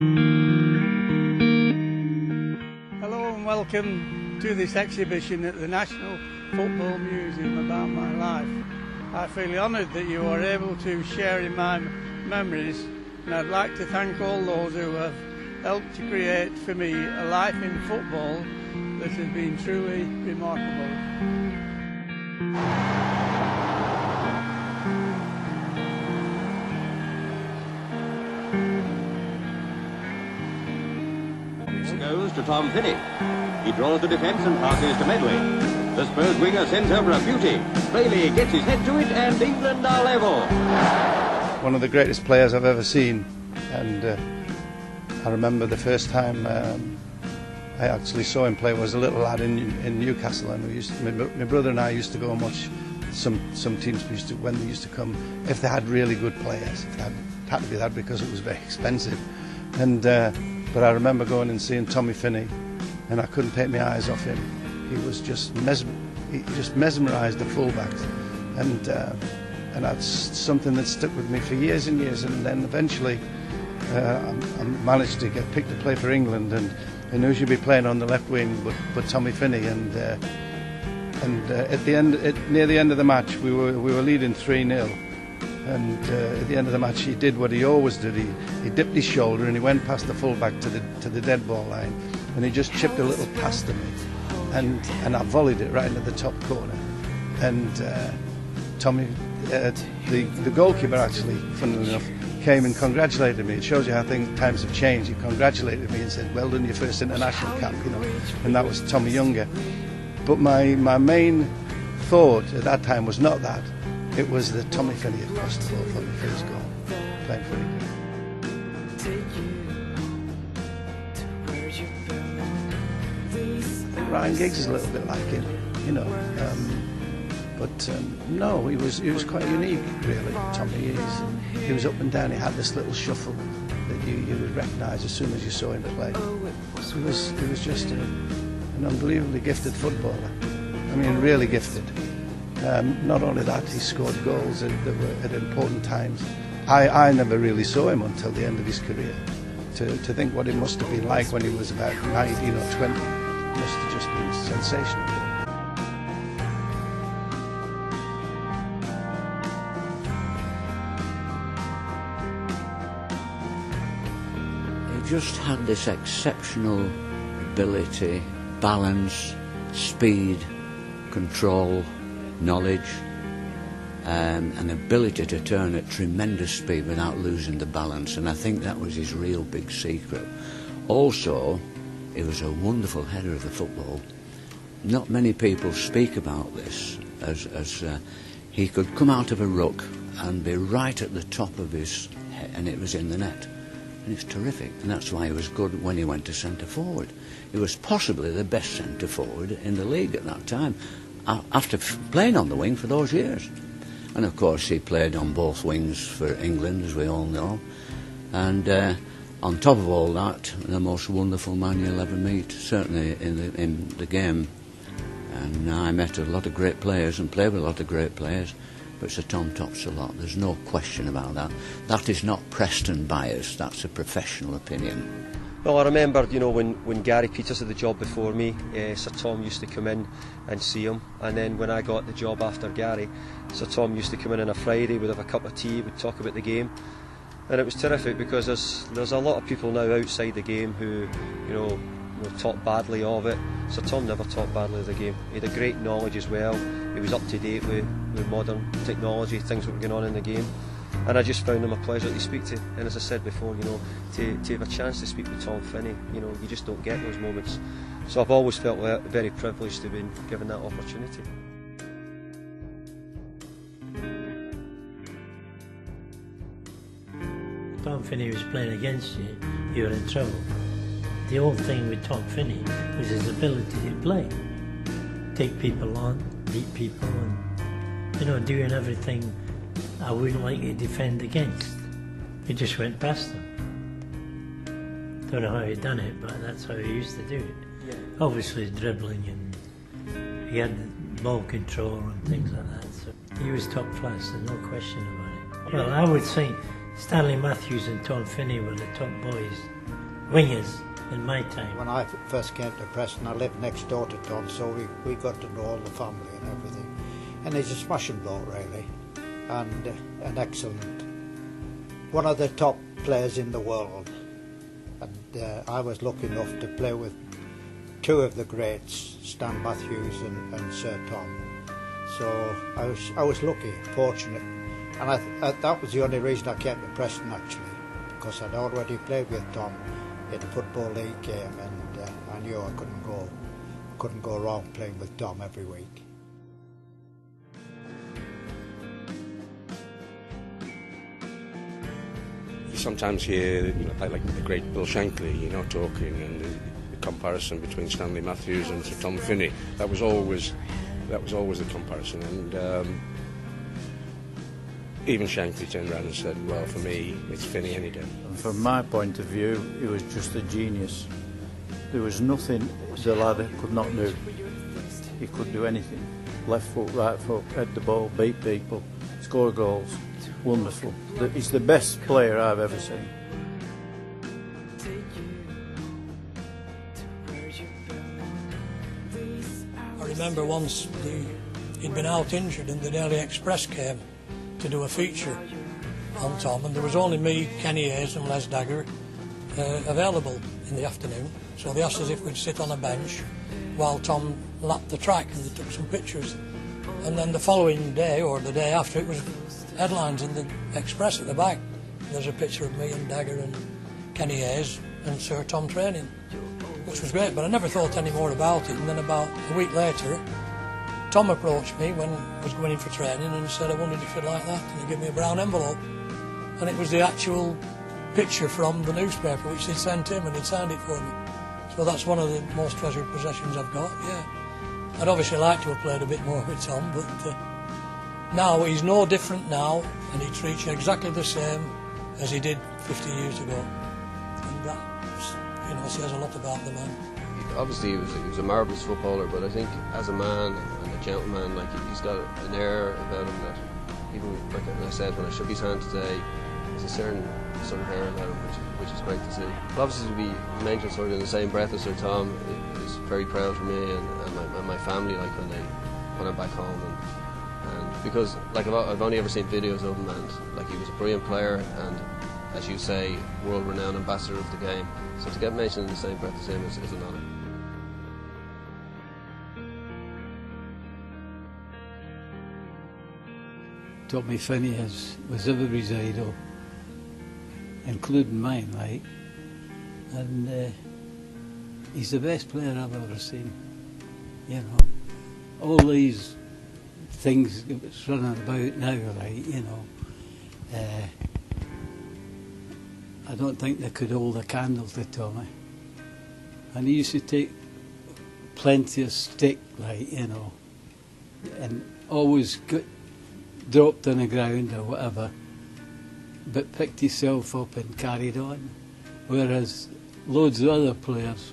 Hello and welcome to this exhibition at the National Football Museum about my life. I feel honoured that you are able to share in my memories, and I'd like to thank all those who have helped to create for me a life in football that has been truly remarkable. Goes to Tom Finney. He draws the defence and passes to Medley. The Spurs winger sends over a beauty. Bailey gets his head to it and England are level. One of the greatest players I've ever seen, and I remember the first time I actually saw him play was a little lad in Newcastle, and my brother and I used to go and watch some teams when they used to come, if they had really good players. It had to be that because it was very expensive. And but I remember going and seeing Tommy Finney, and I couldn't take my eyes off him. He was just mesmerised the fullbacks, and that's something that stuck with me for years and years. And then eventually I managed to get picked to play for England, and who should be playing on the left wing but Tommy Finney. And at the end, near the end of the match, we were leading 3-0. And at the end of the match, he did what he always did. He dipped his shoulder and he went past the fullback to the dead ball line, and he just chipped a little pass to me, and I volleyed it right into the top corner. And Tommy, the goalkeeper, actually, funnily enough, came and congratulated me. It shows you how times have changed. He congratulated me and said, "Well done, your first international cap," you know. And that was Tommy Younger. But my main thought at that time was not that. It was that Tommy Finney had crossed the ball for me for his goal, playing for England. Ryan Giggs is a little bit like him, you know, but no, he was quite unique, really. Tommy, he was up and down. He had this little shuffle that you would recognise as soon as you saw him play. He was just an unbelievably gifted footballer. I mean, really gifted. Not only that, he scored goals that were at important times. I never really saw him until the end of his career. To think what it must have been like when he was about 19 or 20 must have just been sensational. He just had this exceptional ability, balance, speed, control, knowledge, an ability to turn at tremendous speed without losing the balance, and I think that was his real big secret. Also, he was a wonderful header of the football. Not many people speak about this, as he could come out of a ruck and be right at the top of his head, and it was in the net. And it's terrific, and that's why he was good when he went to centre forward. He was possibly the best centre forward in the league at that time, after playing on the wing for those years. And of course he played on both wings for England, as we all know, and on top of all that, the most wonderful man you'll ever meet, certainly in the game. And I met a lot of great players and played with a lot of great players, but Sir Tom tops a lot, there's no question about that. That is not Preston bias, that's a professional opinion. Well, I remember, you know, when Gary Peters had the job before me, Sir Tom used to come in and see him, and then when I got the job after Gary, Sir Tom used to come in on a Friday, we'd have a cup of tea, we'd talk about the game, and it was terrific because there's a lot of people now outside the game who, you know, talk badly of it. Sir Tom never talked badly of the game. He had a great knowledge as well. He was up to date with modern technology, things that were going on in the game. And I just found him a pleasure to speak to. And as I said before, you know, to have a chance to speak with Tom Finney, you know, you just don't get those moments. So I've always felt very privileged to have been given that opportunity. Tom Finney was playing against you, you were in trouble. The whole thing with Tom Finney was his ability to play. Take people on, beat people, and, you know, doing everything I wouldn't like to defend against. He just went past them. Don't know how he'd done it, but that's how he used to do it. Yeah. Obviously dribbling, and he had ball control and things like that. So he was top class, there's no question about it. Well, I would say Stanley Matthews and Tom Finney were the top boys wingers in my time. When I first came to Preston, I lived next door to Tom, so we got to know all the family and everything. And he's a smashing bloke, really, and an excellent, one of the top players in the world. And I was lucky enough to play with two of the greats, Stan Matthews and Sir Tom. So I was lucky, fortunate, and that was the only reason I came to Preston, actually, because I'd already played with Tom in a Football League game, and I knew I couldn't go wrong playing with Tom every week. Sometimes hear, like the great Bill Shankly, talking, and the comparison between Stanley Matthews and Sir Tom Finney. That was always the comparison, and even Shankly turned around and said, "Well, for me, it's Finney any day." And from my point of view, he was just a genius. There was nothing the lad could not do. He could do anything. Left foot, right foot, head the ball, beat people, score goals. Wonderful. He's the best player I've ever seen. I remember once he'd been out injured and the Daily Express came to do a feature on Tom, and there was only me, Kenny Hayes and Les Dagger available in the afternoon. So they asked us if we'd sit on a bench while Tom lapped the track, and they took some pictures. And then the following day, or the day after, it was headlines in the Express at the back. There's a picture of me and Dagger and Kenny Hayes and Sir Tom training, which was great, but I never thought any more about it. And then about a week later, Tom approached me when I was going in for training and said, "I wondered if you'd like that," and he gave me a brown envelope. And it was the actual picture from the newspaper which he'd sent him, and he'd signed it for me. So that's one of the most treasured possessions I've got, yeah. I'd obviously like to have played a bit more with Tom, but now he's no different now, and he treats you exactly the same as he did 50 years ago. And that, says a lot about the man. Obviously, he was a marvellous footballer, but I think as a man and a gentleman, he's got an air about him that, even like I said, when I shook his hand today, there's a certain sort of air about him, which is great to see. But obviously, to be mentioned sort of in the same breath as Sir Tom is very proud for me and my family, when I'm back home. And because I've only ever seen videos of him, and he was a brilliant player, and as you say, world-renowned ambassador of the game. So to get mentioned in the same breath as him is an honour. Tommy Finney was everybody's idol, including mine, and he's the best player I've ever seen. All these things that's running about now, I don't think they could hold a candle to Tommy. And he used to take plenty of stick, and always dropped on the ground or whatever, but picked himself up and carried on. Whereas loads of other players,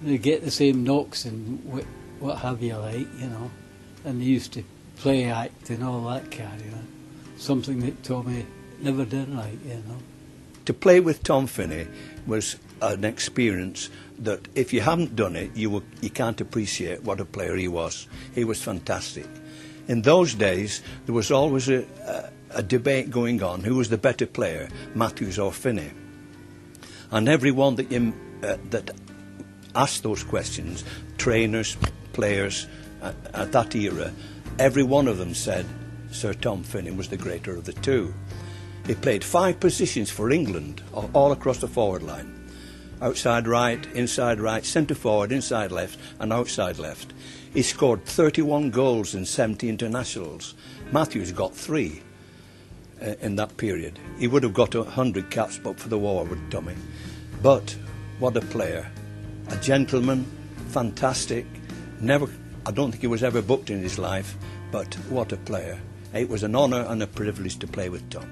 they get the same knocks and what have you, and they used to play act and all that carry on. Something that Tommy never did, To play with Tom Finney was an experience that if you haven't done it, you can't appreciate what a player he was. He was fantastic. In those days, there was always a debate going on, who was the better player, Matthews or Finney. And everyone that asked those questions, trainers, players at that era, every one of them said Sir Tom Finney was the greater of the two. He played 5 positions for England, all across the forward line. Outside right, inside right, centre forward, inside left and outside left. He scored 31 goals in 70 internationals. Matthews got 3 in that period. He would have got 100 caps but for the war with Tommy. But what a player. A gentleman, fantastic. I don't think he was ever booked in his life, but what a player. It was an honour and a privilege to play with Tom.